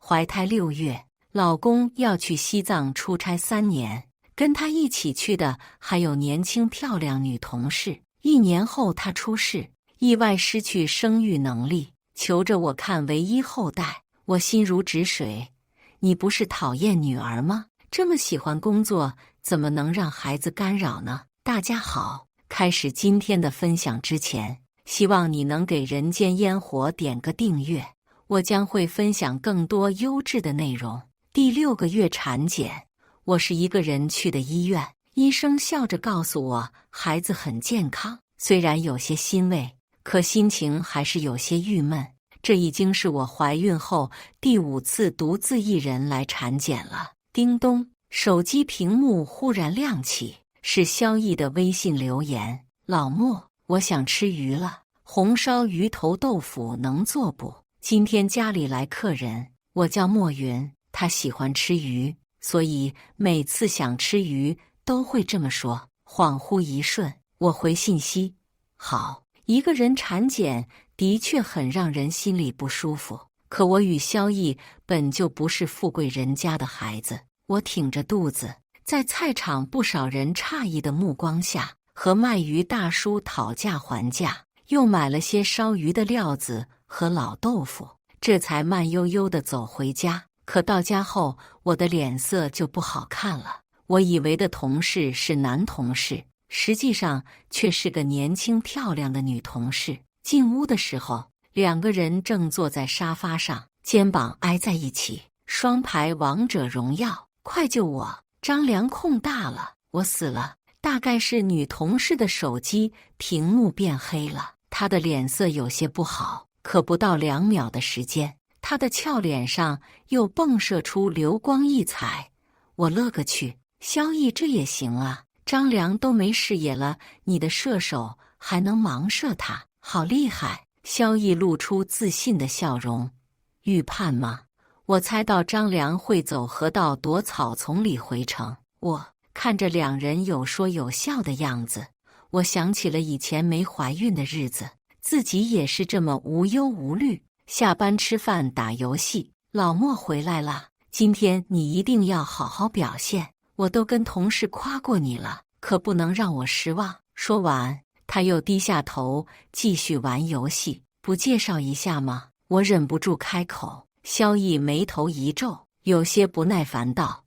怀胎6月，老公要去西藏出差3年，跟他一起去的还有年轻漂亮女同事。1年后他出事，意外失去生育能力，求着我看唯一后代。我心如止水，你不是讨厌女儿吗？这么喜欢工作，怎么能让孩子干扰呢？大家好，开始今天的分享之前，希望你能给人间烟火点个订阅，我将会分享更多优质的内容。第6个月产检，我是一个人去的医院，医生笑着告诉我孩子很健康，虽然有些欣慰，可心情还是有些郁闷。这已经是我怀孕后第5次独自一人来产检了。叮咚，手机屏幕忽然亮起，是萧毅的微信留言：老莫，我想吃鱼了，红烧鱼头豆腐能做不？今天家里来客人，我叫莫云，他喜欢吃鱼，所以每次想吃鱼都会这么说。恍惚一瞬，我回信息：好。一个人产检的确很让人心里不舒服，可我与萧毅本就不是富贵人家的孩子，我挺着肚子，在菜场不少人诧异的目光下，和卖鱼大叔讨价还价，又买了些烧鱼的料子和老豆腐，这才慢悠悠地走回家。可到家后，我的脸色就不好看了。我以为的同事是男同事，实际上却是个年轻漂亮的女同事。进屋的时候，2个人正坐在沙发上，肩膀挨在一起，双排王者荣耀。快救我！张良控大了，我死了。大概是女同事的手机屏幕变黑了，她的脸色有些不好，可不到2秒的时间，她的俏脸上又迸射出流光溢彩。我勒个去，萧毅这也行啊？张良都没视野了，你的射手还能盲射他，好厉害！萧毅露出自信的笑容。预判吗？我猜到张良会走河道躲草丛里回城。我看着2人有说有笑的样子，我想起了以前没怀孕的日子，自己也是这么无忧无虑，下班吃饭打游戏。老莫回来了，今天你一定要好好表现。我都跟同事夸过你了，可不能让我失望。说完，他又低下头继续玩游戏。不介绍一下吗？我忍不住开口。萧毅眉头一皱，有些不耐烦道：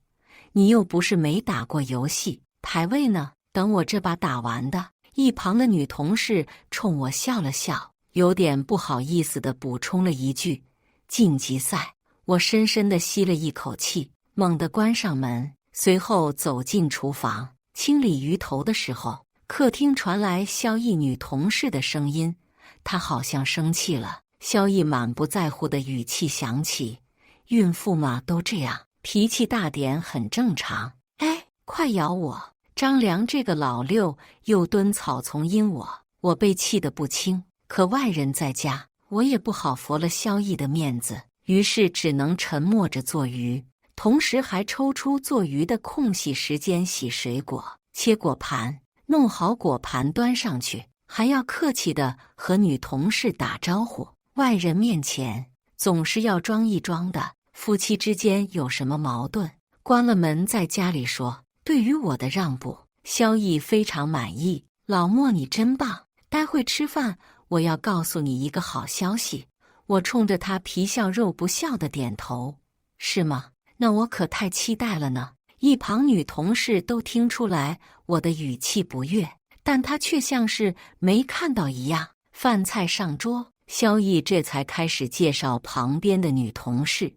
你又不是没打过游戏，排位呢？等我这把打完的。一旁的女同事冲我笑了笑，有点不好意思地补充了一句：晋级赛。我深深地吸了一口气，猛地关上门，随后走进厨房，清理鱼头的时候，客厅传来萧毅女同事的声音，她好像生气了。萧毅满不在乎的语气响起：孕妇嘛都这样，脾气大点很正常。哎，快咬我！张良这个老六又蹲草丛阴我被气得不轻，可外人在家，我也不好驳了萧毅的面子，于是只能沉默着做鱼。同时还抽出做鱼的空隙时间洗水果、切果盘，弄好果盘端上去，还要客气地和女同事打招呼。外人面前总是要装一装的，夫妻之间有什么矛盾，关了门在家里说。对于我的让步，萧毅非常满意。老莫你真棒，待会吃饭我要告诉你一个好消息。我冲着他皮笑肉不笑的点头。是吗？那我可太期待了呢。一旁女同事都听出来我的语气不悦，但她却像是没看到一样。饭菜上桌，萧毅这才开始介绍旁边的女同事：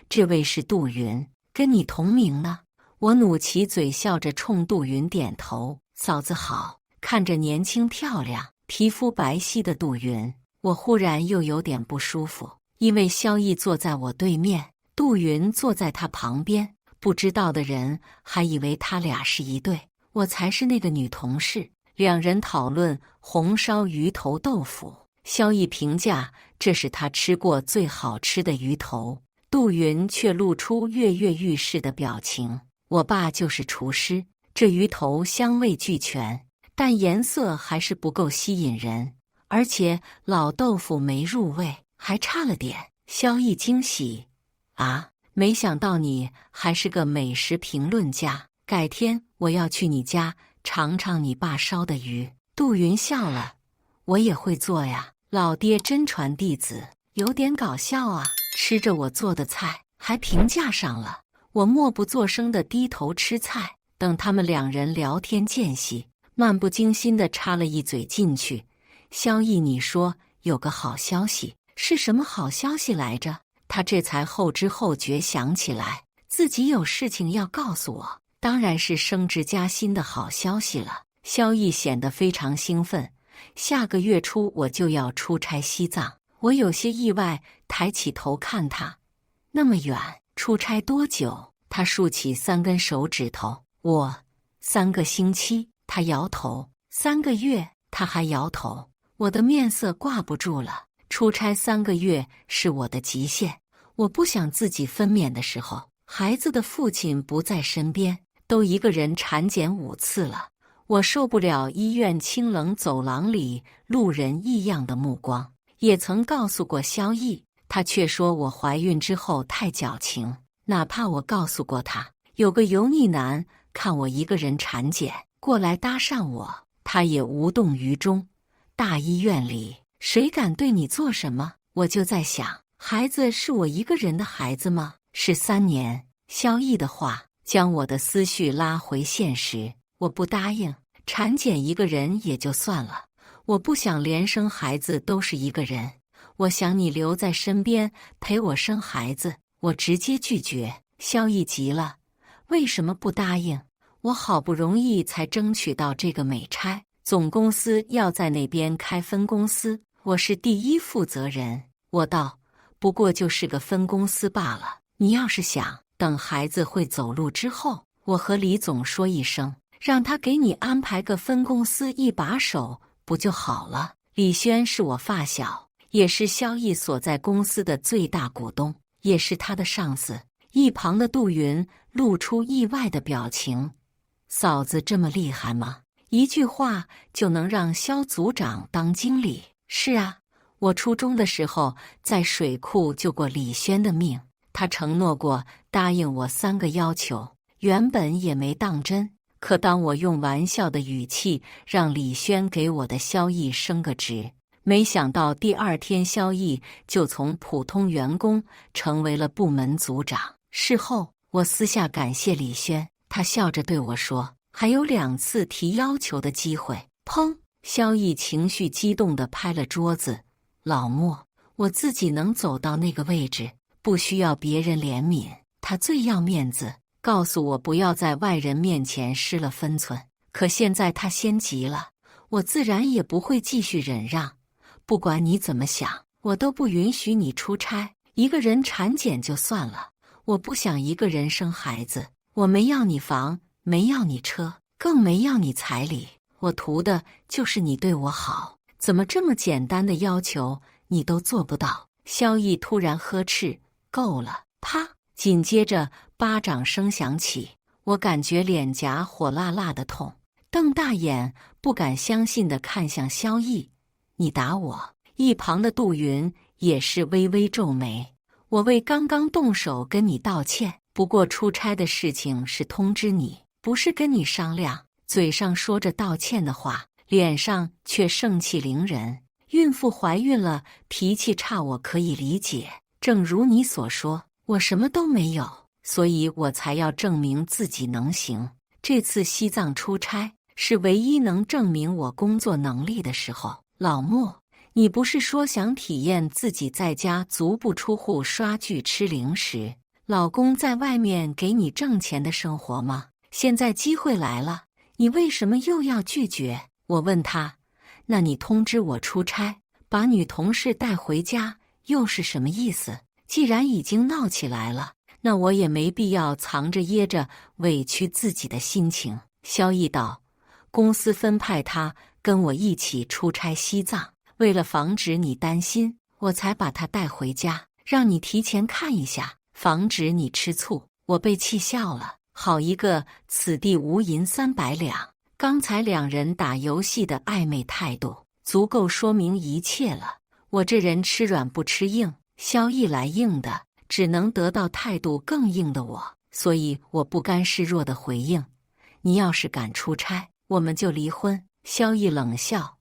这位是杜云，跟你同名呢。我努起嘴笑着冲杜云点头：嫂子好。看着年轻漂亮、皮肤白皙的杜云，我忽然又有点不舒服，因为萧毅坐在我对面，杜云坐在他旁边，不知道的人还以为他俩是一对，我才是那个女同事。2人讨论红烧鱼头豆腐，萧毅评价这是他吃过最好吃的鱼头，杜云却露出跃跃欲试的表情。我爸就是厨师，这鱼头香味俱全，但颜色还是不够吸引人，而且老豆腐没入味，还差了点。萧毅惊喜：啊，没想到你还是个美食评论家，改天我要去你家尝尝你爸烧的鱼。杜云笑了，我也会做呀，老爹真传弟子，有点搞笑啊。吃着我做的菜，还评价上了。我默不作声地低头吃菜，等他们两人聊天间隙，漫不经心地插了一嘴进去。萧逸，你说有个好消息，是什么好消息来着？他这才后知后觉想起来，自己有事情要告诉我，当然是升职加薪的好消息了。萧逸显得非常兴奋，下个月初我就要出差西藏。我有些意外，抬起头看他，那么远，出差多久？他竖起3根手指头，我3个星期。他摇头，3个月。他还摇头，我的面色挂不住了。出差3个月是我的极限，我不想自己分娩的时候，孩子的父亲不在身边，都一个人产检5次了。我受不了医院清冷走廊里路人异样的目光，也曾告诉过萧逸，他却说我怀孕之后太矫情。哪怕我告诉过他，有个油腻男看我一个人产检过来搭讪我，他也无动于衷。大医院里谁敢对你做什么？我就在想，孩子是我一个人的孩子吗？是3年。萧逸的话将我的思绪拉回现实。我不答应，产检一个人也就算了，我不想连生孩子都是一个人，我想你留在身边陪我生孩子。我直接拒绝。萧逸急了，为什么不答应？我好不容易才争取到这个美差，总公司要在那边开分公司，我是第一负责人。我道，不过就是个分公司罢了，你要是想等孩子会走路之后，我和李总说一声，让他给你安排个分公司一把手不就好了。李轩是我发小，也是萧逸所在公司的最大股东，也是他的上司。一旁的杜云露出意外的表情，嫂子这么厉害吗？一句话就能让萧组长当经理？是啊，我初中的时候在水库救过李轩的命，他承诺过答应我3个要求，原本也没当真。可当我用玩笑的语气让李轩给我的萧逸升个职，没想到第2天萧逸就从普通员工成为了部门组长。事后我私下感谢李轩，他笑着对我说，还有2次提要求的机会。砰！萧逸情绪激动地拍了桌子，老莫，我自己能走到那个位置，不需要别人怜悯。他最要面子，告诉我不要在外人面前失了分寸。可现在他先急了，我自然也不会继续忍让。不管你怎么想，我都不允许你出差，一个人产检就算了，我不想一个人生孩子。我没要你房，没要你车，更没要你彩礼，我图的就是你对我好。怎么这么简单的要求你都做不到？萧逸突然呵斥，够了！啪！紧接着巴掌声响起，我感觉脸颊火辣辣的痛，瞪大眼不敢相信地看向萧逸，你打我？一旁的杜云也是微微皱眉，我为刚刚动手跟你道歉，不过出差的事情是通知你，不是跟你商量。嘴上说着道歉的话，脸上却盛气凌人。孕妇怀孕了，脾气差我可以理解，正如你所说，我什么都没有，所以我才要证明自己能行。这次西藏出差是唯一能证明我工作能力的时候。老莫，你不是说想体验自己在家足不出户刷剧吃零食，老公在外面给你挣钱的生活吗？现在机会来了，你为什么又要拒绝？我问他，那你通知我出差，把女同事带回家又是什么意思？既然已经闹起来了，那我也没必要藏着掖着委屈自己的心情。萧逸道，公司分派他跟我一起出差西藏，为了防止你担心，我才把他带回家，让你提前看一下，防止你吃醋。我被气笑了，好一个此地无银300两！刚才2人打游戏的暧昧态度，足够说明一切了。我这人吃软不吃硬，萧逸来硬的，只能得到态度更硬的我，所以我不甘示弱地回应：“你要是敢出差，我们就离婚。”萧逸冷笑，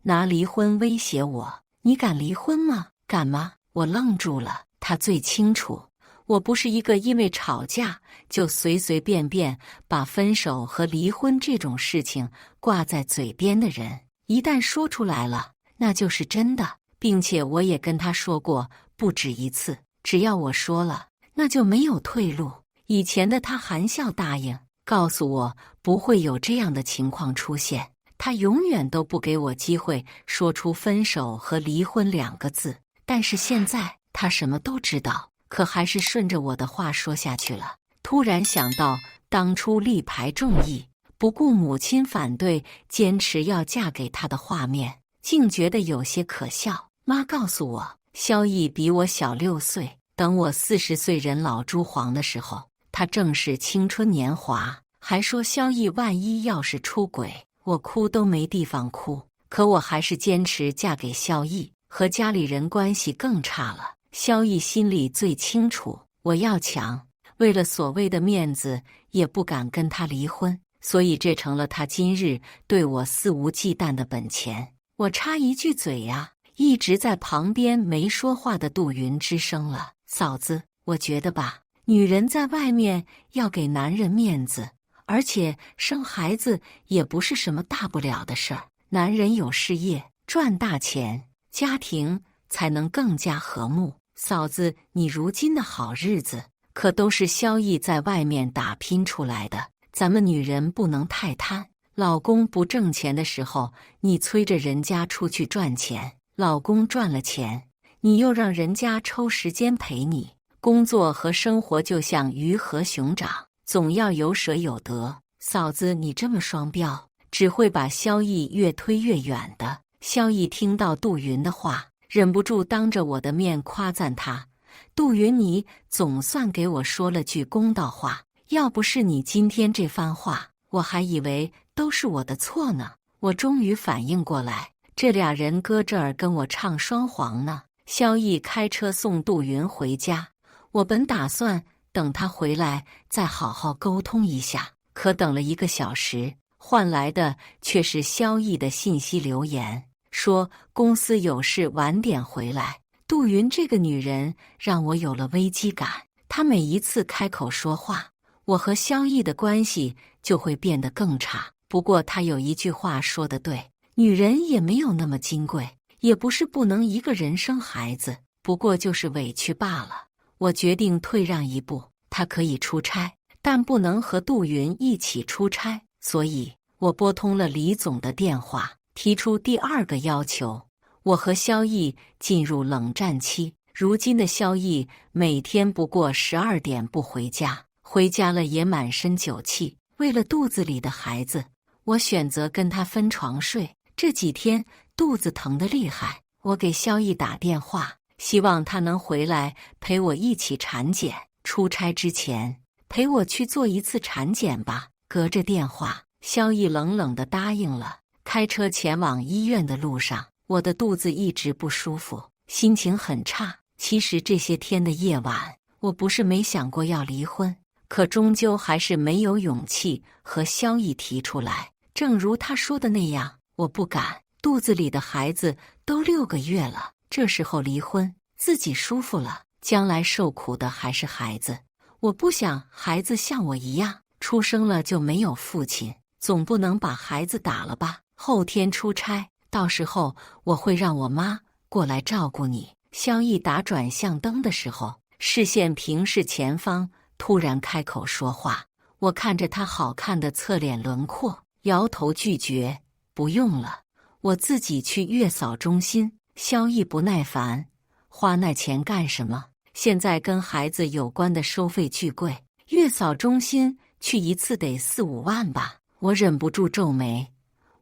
拿离婚威胁我：“你敢离婚吗？敢吗？”我愣住了。他最清楚，我不是一个因为吵架就随随便便把分手和离婚这种事情挂在嘴边的人。一旦说出来了，那就是真的，并且我也跟他说过不止一次，只要我说了，那就没有退路。以前的他含笑答应，告诉我不会有这样的情况出现，他永远都不给我机会说出分手和离婚2个字。但是现在他什么都知道，可还是顺着我的话说下去了。突然想到当初力排众议，不顾母亲反对，坚持要嫁给他的画面，竟觉得有些可笑。妈告诉我，萧逸比我小6岁，等我40岁人老珠黄的时候，他正是青春年华。还说萧逸万一要是出轨，我哭都没地方哭。可我还是坚持嫁给萧逸，和家里人关系更差了。萧逸心里最清楚，我要强，为了所谓的面子，也不敢跟他离婚，所以这成了他今日对我肆无忌惮的本钱。我插一句嘴呀，一直在旁边没说话的杜云吱声了：“嫂子，我觉得吧，女人在外面要给男人面子，而且生孩子也不是什么大不了的事儿。男人有事业，赚大钱，家庭才能更加和睦。嫂子，你如今的好日子可都是萧逸在外面打拼出来的，咱们女人不能太贪。老公不挣钱的时候，你催着人家出去赚钱；老公赚了钱，你又让人家抽时间陪你。工作和生活就像鱼和熊掌，总要有舍有得。嫂子，你这么双标，只会把萧逸越推越远的。”萧逸听到杜云的话，忍不住当着我的面夸赞他：“杜云，你总算给我说了句公道话，要不是你今天这番话，我还以为都是我的错呢。”我终于反应过来，这俩人搁这儿跟我唱双簧呢。萧逸开车送杜云回家，我本打算等他回来再好好沟通一下，可等了1个小时，换来的却是萧逸的信息留言，说公司有事晚点回来。杜云这个女人让我有了危机感，她每一次开口说话，我和萧逸的关系就会变得更差。不过她有一句话说得对，女人也没有那么金贵，也不是不能一个人生孩子，不过就是委屈罢了。我决定退让一步，她可以出差，但不能和杜云一起出差，所以我拨通了李总的电话，提出第2个要求。我和萧逸进入冷战期，如今的萧逸每天不过12点不回家，回家了也满身酒气。为了肚子里的孩子，我选择跟他分床睡。这几天肚子疼得厉害，我给萧逸打电话，希望他能回来陪我一起产检。出差之前陪我去做一次产检吧。隔着电话，萧逸冷冷地答应了。开车前往医院的路上，我的肚子一直不舒服，心情很差。其实这些天的夜晚，我不是没想过要离婚，可终究还是没有勇气和萧逸提出来。正如他说的那样，我不敢，肚子里的孩子都6个月了，这时候离婚，自己舒服了，将来受苦的还是孩子。我不想孩子像我一样，出生了就没有父亲，总不能把孩子打了吧。后天出差，到时候我会让我妈过来照顾你。萧逸打转向灯的时候，视线平视前方，突然开口说话。我看着他好看的侧脸轮廓，摇头拒绝：“不用了，我自己去月嫂中心。”萧逸不耐烦：“花那钱干什么？现在跟孩子有关的收费巨贵，月嫂中心去一次得4、5万吧。”我忍不住皱眉：“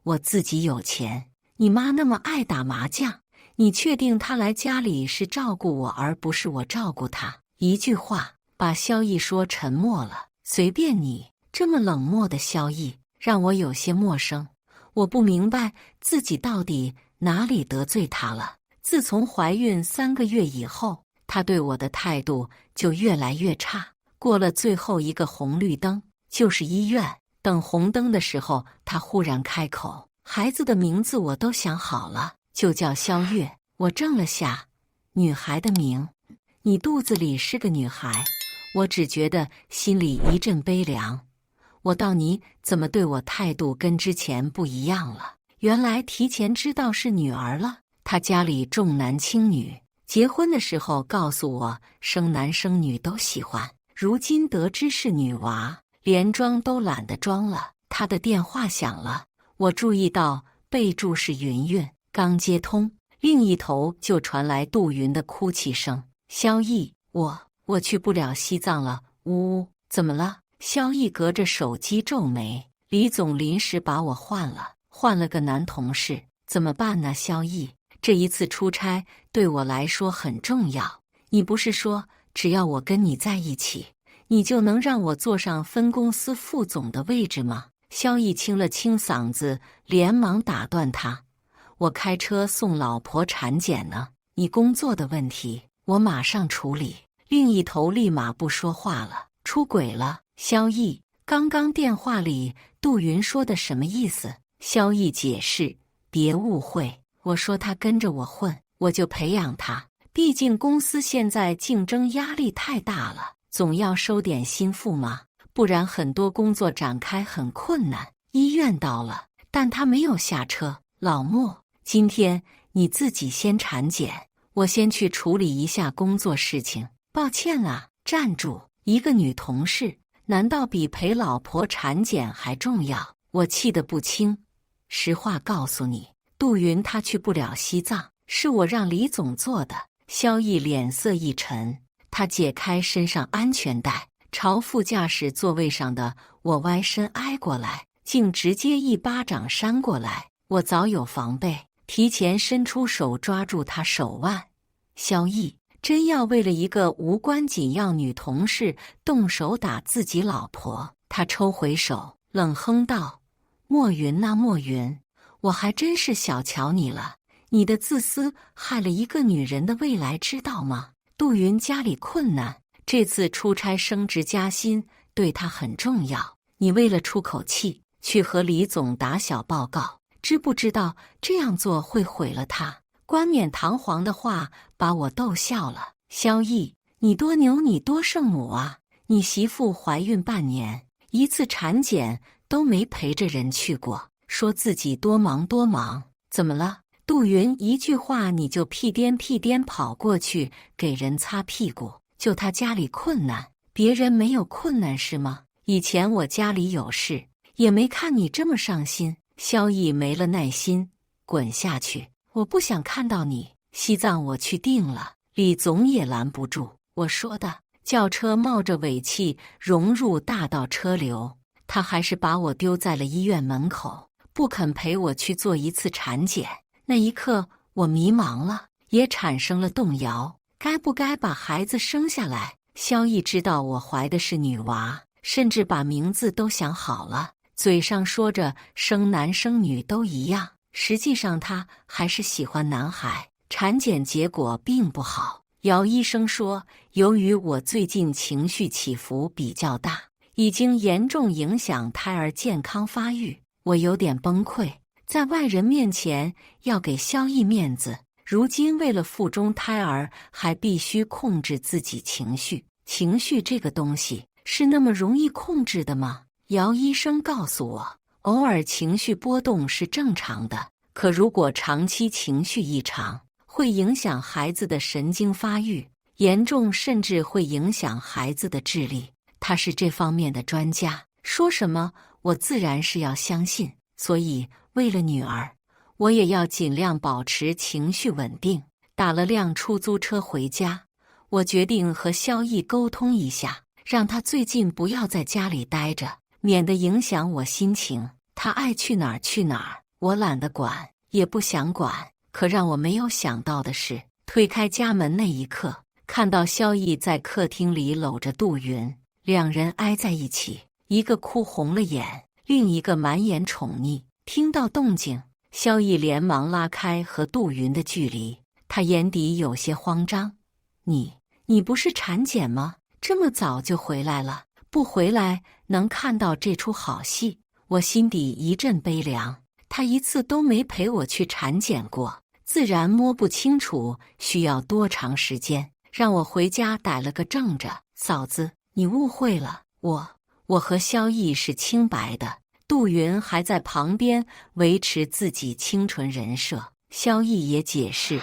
我自己有钱，你妈那么爱打麻将，你确定她来家里是照顾我，而不是我照顾她？”一句话把萧逸说沉默了。随便你。这么冷漠的萧逸让我有些陌生，我不明白自己到底哪里得罪他了。自从怀孕3个月以后，他对我的态度就越来越差。过了最后一个红绿灯，就是医院。等红灯的时候，他忽然开口：“孩子的名字我都想好了，就叫肖月。”我怔了下，女孩的名？你肚子里是个女孩？我只觉得心里一阵悲凉。我道你怎么对我态度跟之前不一样了？原来提前知道是女儿了。他家里重男轻女，结婚的时候告诉我生男生女都喜欢，如今得知是女娃，连装都懒得装了。他的电话响了，我注意到备注是云云，刚接通，另一头就传来杜云的哭泣声：“萧逸，我去不了西藏了。”呜呜，怎么了？萧逸隔着手机皱眉：“李总临时把我换了个男同事，怎么办呢？”萧逸，这一次出差对我来说很重要。你不是说只要我跟你在一起，你就能让我坐上分公司副总的位置吗？萧逸清了清嗓子，连忙打断他：“我开车送老婆产检呢，你工作的问题我马上处理。”另一头立马不说话了：“出轨了？”萧逸，刚刚电话里杜云说的什么意思？萧逸解释：“别误会，我说他跟着我混，我就培养他。毕竟公司现在竞争压力太大了，总要收点心腹嘛，不然很多工作展开很困难。”医院到了，但他没有下车。“老莫，今天你自己先产检，我先去处理一下工作事情。”“抱歉啊。”“站住！一个女同事，难道比陪老婆产检还重要？”我气得不轻。实话告诉你，杜云她去不了西藏，是我让李总做的。萧逸脸色一沉，他解开身上安全带，朝副驾驶座位上的我歪身挨过来，竟直接一巴掌扇过来。我早有防备，提前伸出手抓住他手腕。萧逸真要为了一个无关紧要女同事动手打自己老婆？他抽回手，冷哼道：“莫云呐，莫云，我还真是小瞧你了。你的自私害了一个女人的未来，知道吗？”杜云家里困难，这次出差升职加薪对他很重要。你为了出口气，去和李总打小报告，知不知道这样做会毁了他？冠冕堂皇的话把我逗笑了。萧逸，你多牛，你多圣母啊！你媳妇怀孕半年，一次产检都没陪着人去过，说自己多忙多忙，怎么了？杜云一句话你就屁颠屁颠跑过去给人擦屁股，就他家里困难，别人没有困难是吗？以前我家里有事，也没看你这么上心。萧逸没了耐心：“滚下去！我不想看到你。西藏我去定了，李总也拦不住。”我说的。轿车冒着尾气融入大道车流，他还是把我丢在了医院门口，不肯陪我去做一次产检。那一刻我迷茫了，也产生了动摇，该不该把孩子生下来？萧逸知道我怀的是女娃，甚至把名字都想好了，嘴上说着生男生女都一样，实际上他还是喜欢男孩。产检结果并不好，姚医生说，由于我最近情绪起伏比较大，已经严重影响胎儿健康发育。我有点崩溃，在外人面前要给萧逸面子，如今为了腹中胎儿还必须控制自己情绪。情绪这个东西是那么容易控制的吗？姚医生告诉我，偶尔情绪波动是正常的，可如果长期情绪异常，会影响孩子的神经发育，严重甚至会影响孩子的智力。他是这方面的专家，说什么我自然是要相信。所以为了女儿，我也要尽量保持情绪稳定。打了辆出租车回家，我决定和萧逸沟通一下，让他最近不要在家里待着，免得影响我心情。他爱去哪儿去哪儿，我懒得管，也不想管。可让我没有想到的是，推开家门那一刻，看到萧逸在客厅里搂着杜云，两人挨在一起，一个哭红了眼，另一个满眼宠溺。听到动静，萧逸连忙拉开和杜云的距离，他眼底有些慌张。你不是产检吗？这么早就回来了，不回来能看到这出好戏。我心底一阵悲凉，他一次都没陪我去产检过，自然摸不清楚需要多长时间，让我回家逮了个正着。嫂子，你误会了，我和萧逸是清白的。杜云还在旁边维持自己清纯人设，萧逸也解释，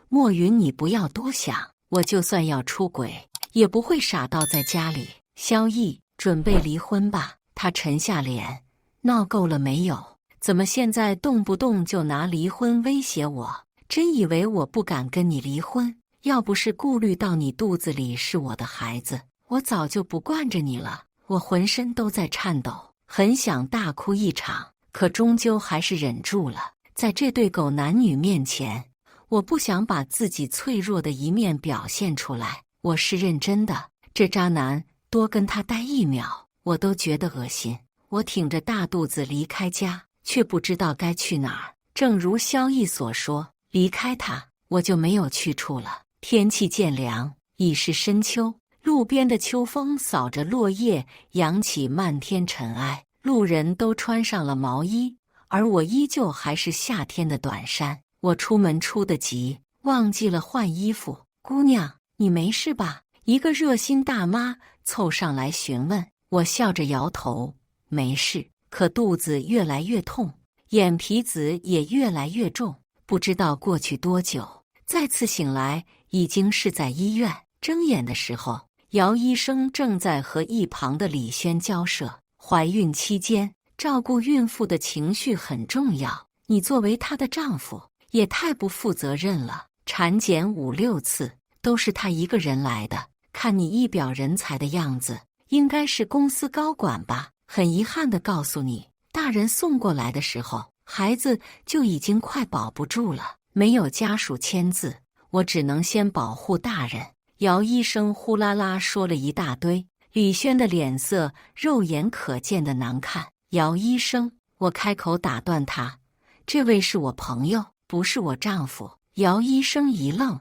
莫云你不要多想，我就算要出轨，也不会傻到在家里。萧逸，准备离婚吧。他沉下脸，闹够了没有？怎么现在动不动就拿离婚威胁我？真以为我不敢跟你离婚？要不是顾虑到你肚子里是我的孩子，我早就不惯着你了。我浑身都在颤抖，很想大哭一场，可终究还是忍住了。在这对狗男女面前，我不想把自己脆弱的一面表现出来。我是认真的，这渣男多跟他待1秒，我都觉得恶心。我挺着大肚子离开家，却不知道该去哪儿。正如萧逸所说，离开他，我就没有去处了。天气渐凉，已是深秋。路边的秋风扫着落叶，扬起漫天尘埃。路人都穿上了毛衣，而我依旧还是夏天的短衫。我出门出得急，忘记了换衣服。姑娘，你没事吧？一个热心大妈凑上来询问。我笑着摇头，没事，可肚子越来越痛，眼皮子也越来越重。不知道过去多久，再次醒来已经是在医院。睁眼的时候，姚医生正在和一旁的李轩交涉。怀孕期间，照顾孕妇的情绪很重要。你作为她的丈夫，也太不负责任了。产检5、6次都是他一个人来的，看你一表人才的样子，应该是公司高管吧？很遗憾地告诉你，大人送过来的时候，孩子就已经快保不住了，没有家属签字，我只能先保护大人。姚医生呼啦啦说了一大堆，李轩的脸色肉眼可见的难看。姚医生，我开口打断他，这位是我朋友，不是我丈夫。姚医生一愣，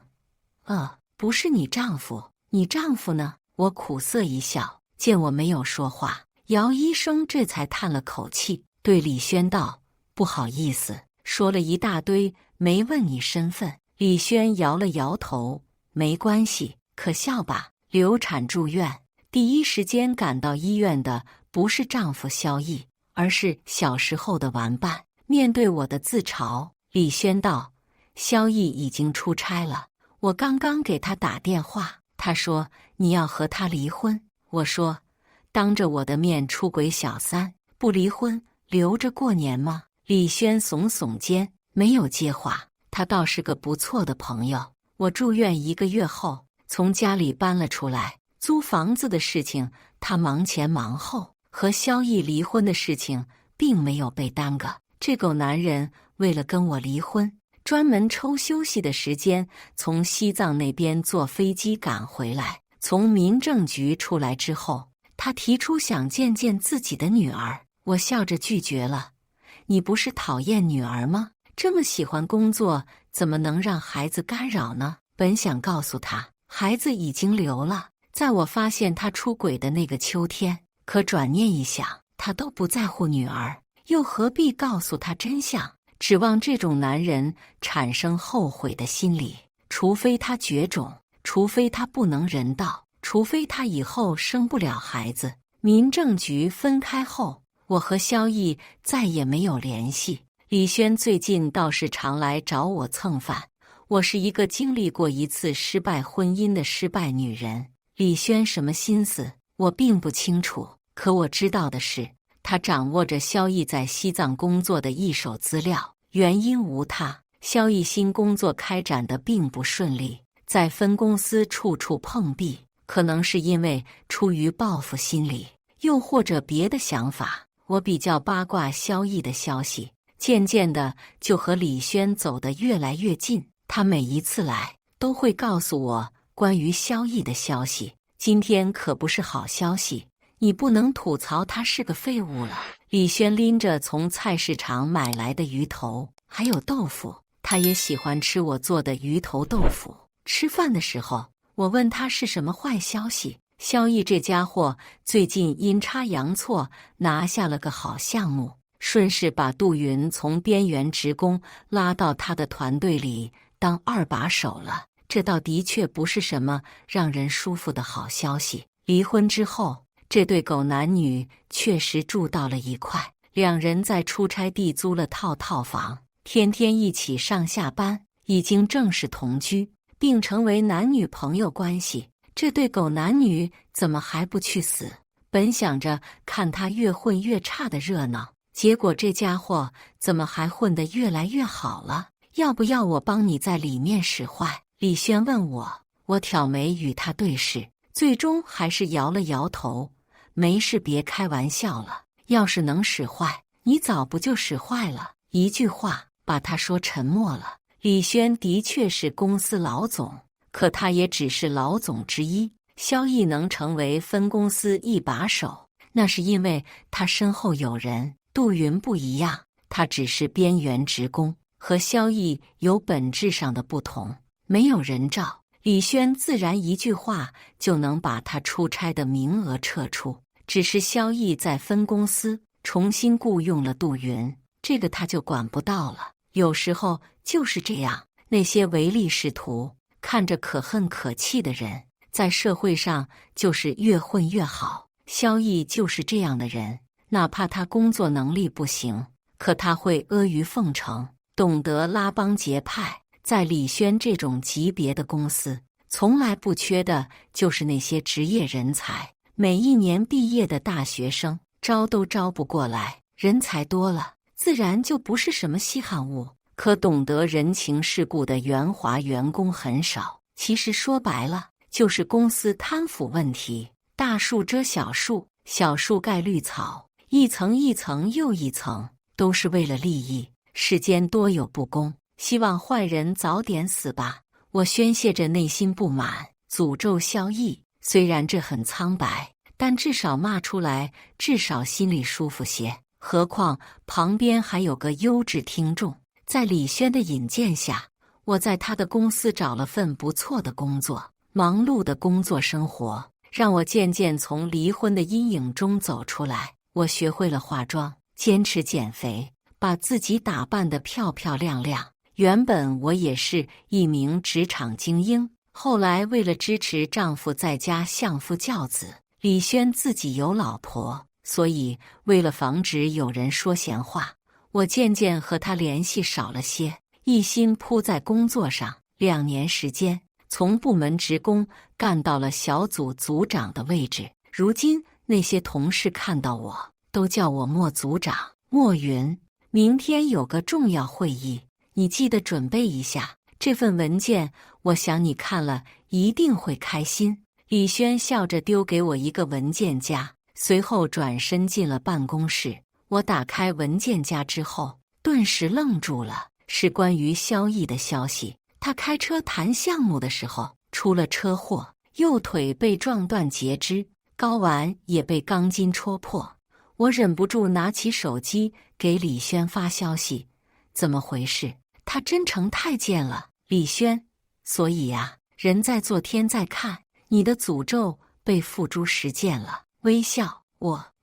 不是你丈夫，你丈夫呢？我苦涩一笑，见我没有说话，姚医生这才叹了口气，对李轩道，不好意思，说了一大堆，没问你身份。李轩摇了摇头，没关系，可笑吧？流产住院，第一时间赶到医院的不是丈夫萧逸，而是小时候的玩伴。面对我的自嘲，李轩道，萧逸已经出差了，我刚刚给他打电话，他说你要和他离婚。我说，当着我的面出轨小三，不离婚留着过年吗？李轩耸耸肩，没有接话。他倒是个不错的朋友。我住院1个月后，从家里搬了出来，租房子的事情他忙前忙后，和萧逸离婚的事情并没有被耽搁。这狗男人为了跟我离婚，专门抽休息的时间从西藏那边坐飞机赶回来。从民政局出来之后，他提出想见见自己的女儿，我笑着拒绝了。你不是讨厌女儿吗？这么喜欢工作，怎么能让孩子干扰呢？本想告诉他，孩子已经留了，在我发现他出轨的那个秋天，可转念一想，他都不在乎女儿，又何必告诉他真相？指望这种男人产生后悔的心理，除非他绝种，除非他不能人道，除非他以后生不了孩子。民政局分开后，我和萧逸再也没有联系。李轩最近倒是常来找我蹭饭。我是一个经历过一次失败婚姻的失败女人。李轩什么心思，我并不清楚。可我知道的是，他掌握着萧逸在西藏工作的一手资料。原因无他，萧逸新工作开展的并不顺利，在分公司处处碰壁，可能是因为出于报复心理，又或者别的想法。我比较八卦萧逸的消息，渐渐的就和李轩走得越来越近。他每一次来都会告诉我关于萧逸的消息。今天可不是好消息，你不能吐槽他是个废物了。李轩拎着从菜市场买来的鱼头，还有豆腐，他也喜欢吃我做的鱼头豆腐。吃饭的时候，我问他是什么坏消息，萧毅这家伙最近阴差阳错拿下了个好项目，顺势把杜云从边缘职工拉到他的团队里当二把手了。这倒的确不是什么让人舒服的好消息。离婚之后，这对狗男女确实住到了一块，两人在出差地租了套房，天天一起上下班，已经正式同居，并成为男女朋友关系。这对狗男女怎么还不去死？本想着看他越混越差的热闹，结果这家伙怎么还混得越来越好了？要不要我帮你在里面使坏？李轩问我，我挑眉与他对视，最终还是摇了摇头。没事，别开玩笑了。要是能使坏，你早不就使坏了？一句话把他说沉默了。李轩的确是公司老总，可他也只是老总之一。萧毅能成为分公司一把手，那是因为他身后有人。杜云不一样，他只是边缘职工，和萧毅有本质上的不同。没有人照，李轩自然一句话就能把他出差的名额撤出。只是萧毅在分公司重新雇佣了杜云，这个他就管不到了。有时候就是这样，那些唯利是图、看着可恨可气的人，在社会上就是越混越好。萧毅就是这样的人，哪怕他工作能力不行，可他会阿谀奉承，懂得拉帮结派。在李轩这种级别的公司，从来不缺的就是那些职业人才。每一年毕业的大学生招都招不过来，人才多了，自然就不是什么稀罕物。可懂得人情世故的圆滑员工很少。其实说白了，就是公司贪腐问题，大树遮小树，小树盖绿草，一层一层又一层，都是为了利益。世间多有不公，希望坏人早点死吧。我宣泄着内心不满，诅咒萧毅。虽然这很苍白，但至少骂出来，至少心里舒服些。何况旁边还有个优质听众。在李轩的引荐下，我在他的公司找了份不错的工作。忙碌的工作生活让我渐渐从离婚的阴影中走出来。我学会了化妆，坚持减肥，把自己打扮得漂漂亮亮。原本我也是一名职场精英，后来为了支持丈夫在家相夫教子，李轩自己有老婆，所以为了防止有人说闲话，我渐渐和他联系少了些，一心扑在工作上。2年时间，从部门职工干到了小组组长的位置。如今那些同事看到我都叫我莫组长。莫云，明天有个重要会议，你记得准备一下。这份文件我想你看了一定会开心。李轩笑着丢给我一个文件夹，随后转身进了办公室。我打开文件夹之后，顿时愣住了，是关于萧毅的消息。他开车谈项目的时候出了车祸，右腿被撞断截肢，睾丸也被钢筋戳破。我忍不住拿起手机给李轩发消息，怎么回事？他真成太监了。李轩，所以呀，人在做天在看，你的诅咒被付诸实践了。微笑，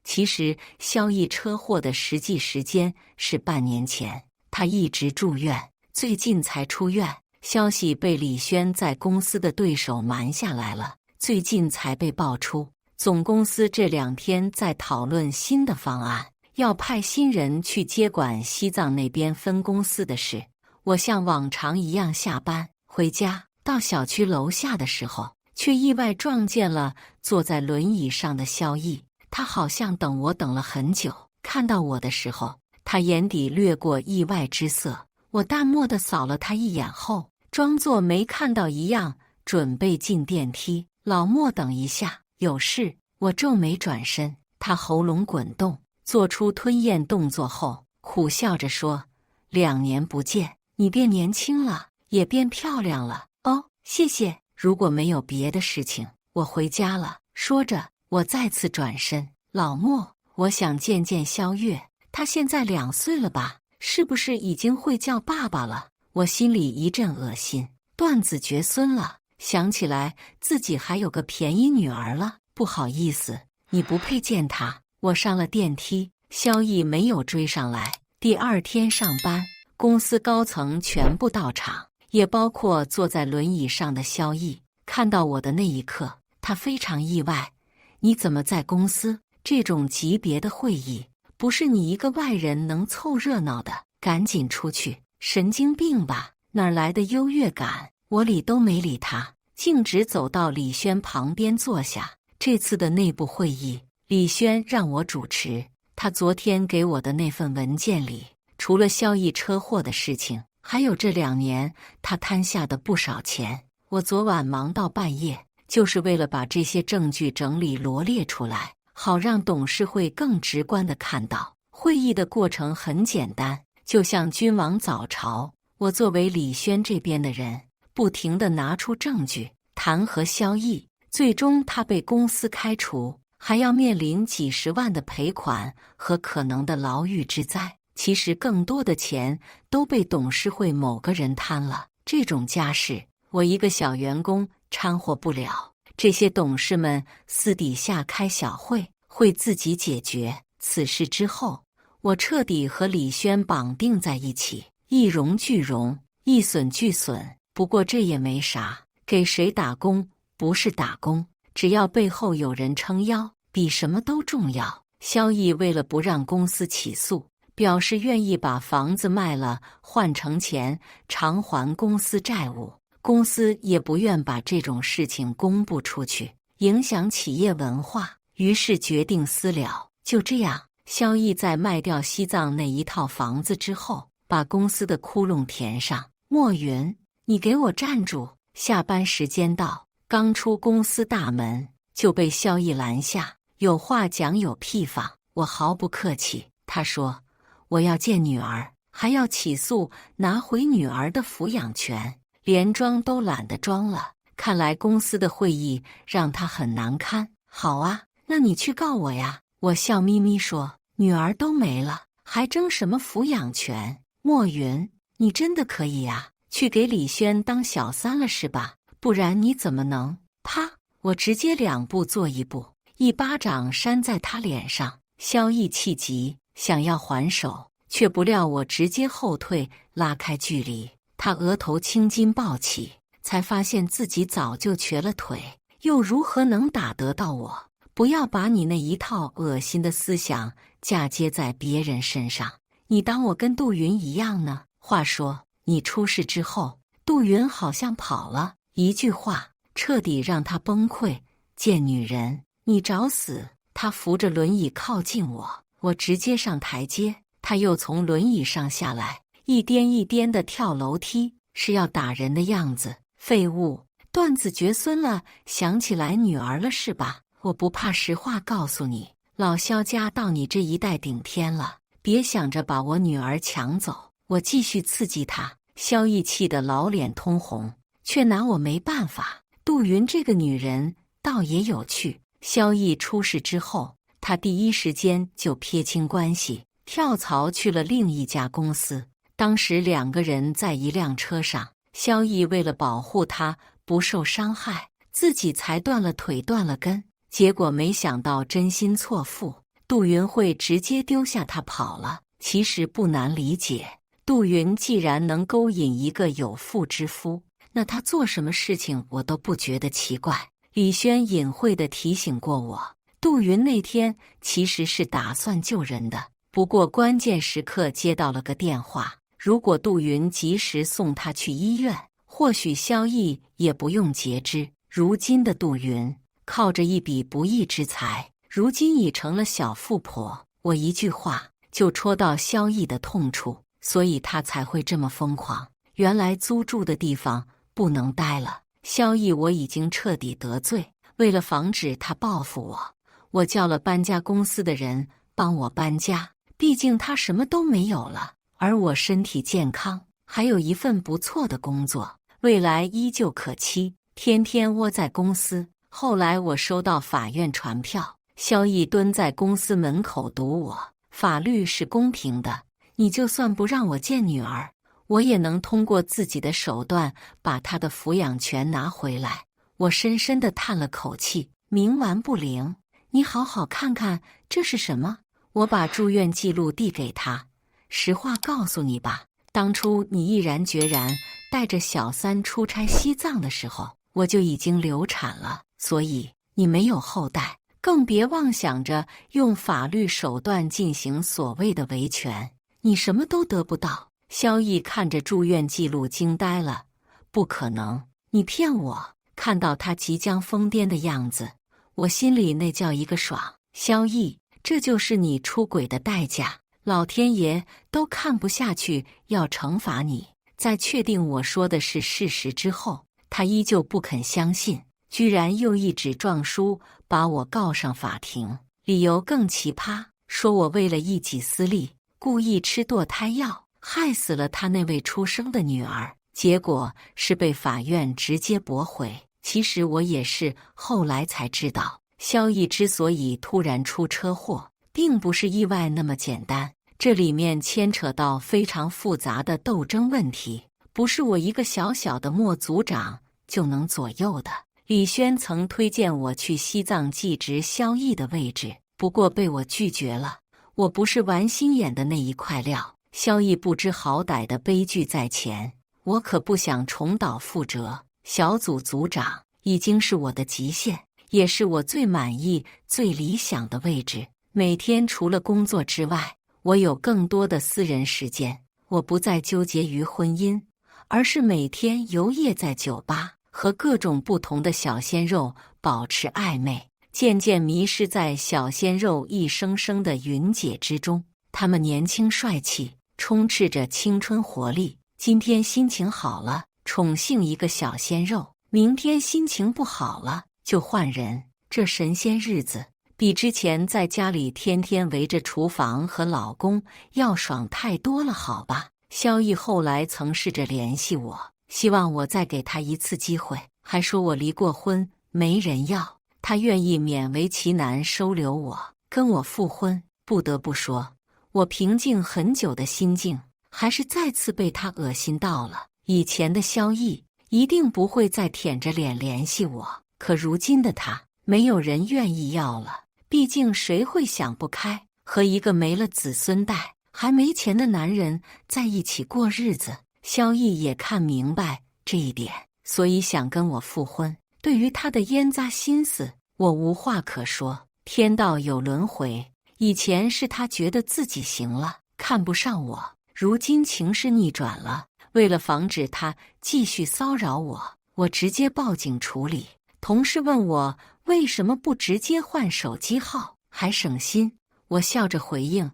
其实萧毅车祸的实际时间是半年前，他一直住院，最近才出院。消息被李轩在公司的对手瞒下来了，最近才被爆出。总公司这2天在讨论新的方案，要派新人去接管西藏那边分公司的事。我像往常一样下班回家，到小区楼下的时候，却意外撞见了坐在轮椅上的萧毅。他好像等我等了很久，看到我的时候，他眼底掠过意外之色。我淡漠地扫了他一眼后，装作没看到一样，准备进电梯。老莫，等一下，有事。我皱眉转身，他喉咙滚动，做出吞咽动作后，苦笑着说：“2年不见，你变年轻了，也变漂亮了。”哦，谢谢。如果没有别的事情，我回家了。说着，我再次转身。老莫，我想见见萧月，他现在2岁了吧？是不是已经会叫爸爸了？我心里一阵恶心，断子绝孙了。想起来自己还有个便宜女儿了，不好意思，你不配见她。我上了电梯，萧逸没有追上来。第二天上班，公司高层全部到场，也包括坐在轮椅上的萧逸。看到我的那一刻，他非常意外。你怎么在公司？这种级别的会议，不是你一个外人能凑热闹的。赶紧出去！神经病吧？哪来的优越感？我理都没理他，径直走到李轩旁边坐下。这次的内部会议，李轩让我主持。他昨天给我的那份文件里，除了萧逸车祸的事情，还有这2年他摊下的不少钱。我昨晚忙到半夜，就是为了把这些证据整理罗列出来，好让董事会更直观地看到。会议的过程很简单，就像君王早朝。我作为李轩这边的人，不停地拿出证据弹劾萧逸，最终他被公司开除，还要面临几十万的赔款和可能的牢狱之灾。其实更多的钱都被董事会某个人贪了。这种家事，我一个小员工掺和不了。这些董事们私底下开小会，会自己解决。此事之后，我彻底和李轩绑定在一起，一荣俱荣，一损俱损。不过这也没啥，给谁打工不是打工，只要背后有人撑腰，比什么都重要。萧逸为了不让公司起诉，表示愿意把房子卖了换成钱偿还公司债务。公司也不愿把这种事情公布出去，影响企业文化，于是决定私了。就这样，萧逸在卖掉西藏那一套房子之后，把公司的窟窿填上。莫云，你给我站住！下班时间到，刚出公司大门就被萧逸拦下，有话讲有屁放。我毫不客气，他说我要见女儿，还要起诉拿回女儿的抚养权，连装都懒得装了。看来公司的会议让他很难堪。好啊，那你去告我呀。我笑眯眯说，女儿都没了，还争什么抚养权？莫云，你真的可以呀？去给李轩当小三了是吧？不然你怎么能……啪！我直接2步做1步，一巴掌扇在他脸上。萧逸气急，想要还手，却不料我直接后退，拉开距离。他额头青筋暴起，才发现自己早就瘸了腿，又如何能打得到我？不要把你那一套恶心的思想嫁接在别人身上。你当我跟杜云一样呢？话说，你出事之后，杜云好像跑了，一句话彻底让他崩溃。贱女人，你找死！他扶着轮椅靠近我，我直接上台阶，他又从轮椅上下来，一颠一颠地跳楼梯，是要打人的样子。废物，断子绝孙了，想起来女儿了是吧？我不怕实话告诉你，老萧家到你这一代顶天了，别想着把我女儿抢走。我继续刺激他，萧逸气得老脸通红，却拿我没办法。杜云这个女人倒也有趣。萧逸出事之后，他第一时间就撇清关系，跳槽去了另一家公司。当时2个人在一辆车上，萧逸为了保护他不受伤害，自己才断了腿断了根。结果没想到真心错付，杜云会直接丢下他跑了。其实不难理解，杜云既然能勾引一个有妇之夫，那他做什么事情我都不觉得奇怪。李轩隐晦地提醒过我，杜云那天其实是打算救人的，不过关键时刻接到了个电话，如果杜云及时送他去医院，或许萧逸也不用截肢。如今的杜云靠着一笔不义之财，如今已成了小富婆。我一句话就戳到萧逸的痛处，所以他才会这么疯狂。原来租住的地方不能待了，萧逸我已经彻底得罪。为了防止他报复我，我叫了搬家公司的人帮我搬家，毕竟他什么都没有了，而我身体健康，还有一份不错的工作，未来依旧可期，天天窝在公司。后来我收到法院传票，萧逸蹲在公司门口堵我。法律是公平的，你就算不让我见女儿，我也能通过自己的手段把他的抚养权拿回来。我深深地叹了口气，冥顽不灵。你好好看看，这是什么？我把住院记录递给他。实话告诉你吧，当初你毅然决然带着小三出差西藏的时候，我就已经流产了，所以你没有后代，更别妄想着用法律手段进行所谓的维权，你什么都得不到。萧毅看着住院记录惊呆了，不可能，你骗我！看到他即将疯癫的样子，我心里那叫一个爽。萧毅，这就是你出轨的代价，老天爷都看不下去，要惩罚你。在确定我说的是事实之后，他依旧不肯相信，居然又一纸状书把我告上法庭，理由更奇葩，说我为了一己私利，故意吃堕胎药，害死了他那位出生的女儿，结果是被法院直接驳回。其实我也是后来才知道，萧毅之所以突然出车祸，并不是意外那么简单，这里面牵扯到非常复杂的斗争问题，不是我一个小小的莫组长就能左右的。李轩曾推荐我去西藏继职萧毅的位置，不过被我拒绝了。我不是玩心眼的那一块料，萧毅不知好歹的悲剧在前，我可不想重蹈覆辙。小组组长已经是我的极限，也是我最满意、最理想的位置。每天除了工作之外，我有更多的私人时间。我不再纠结于婚姻，而是每天游曳在酒吧，和各种不同的小鲜肉保持暧昧，渐渐迷失在小鲜肉一声声的云姐之中。他们年轻帅气，充斥着青春活力。今天心情好了，宠幸一个小鲜肉，明天心情不好了就换人。这神仙日子比之前在家里天天围着厨房和老公要爽太多了，好吧？萧毅后来曾试着联系我，希望我再给他一次机会，还说我离过婚，没人要，他愿意勉为其难收留我，跟我复婚。不得不说，我平静很久的心境还是再次被他恶心到了。以前的萧毅一定不会再舔着脸联系我，可如今的他，没有人愿意要了。毕竟谁会想不开，和一个没了子孙带还没钱的男人在一起过日子？萧毅也看明白这一点，所以想跟我复婚。对于他的烟杂心思，我无话可说。天道有轮回，以前是他觉得自己行了，看不上我，如今情势逆转了。为了防止他继续骚扰我，我直接报警处理。同事问我为什么不直接换手机号，还省心？我笑着回应：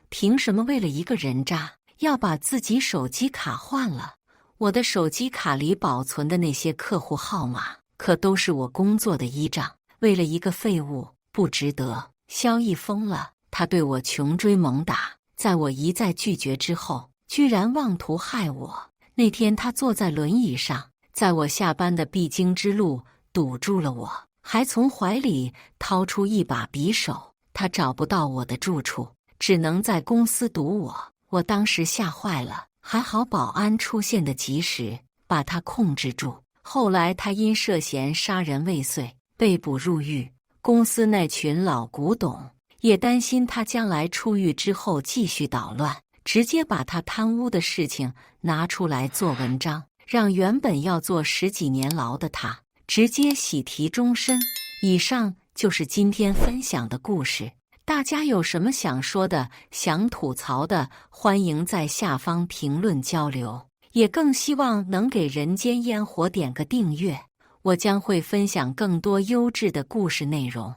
凭什么为了一个人渣要把自己手机卡换了？我的手机卡里保存的那些客户号码，可都是我工作的依仗。为了一个废物，不值得。萧毅疯了，他对我穷追猛打，在我一再拒绝之后，居然妄图害我。那天他坐在轮椅上，在我下班的必经之路堵住了我，还从怀里掏出一把匕首。他找不到我的住处，只能在公司堵我。我当时吓坏了，还好保安出现的及时，把他控制住。后来他因涉嫌杀人未遂被捕入狱，公司那群老古董也担心他将来出狱之后继续捣乱，直接把他贪污的事情拿出来做文章，让原本要坐10几年牢的他直接喜提终身。以上就是今天分享的故事，大家有什么想说的、想吐槽的，欢迎在下方评论交流，也更希望能给人间烟火点个订阅，我将会分享更多优质的故事内容。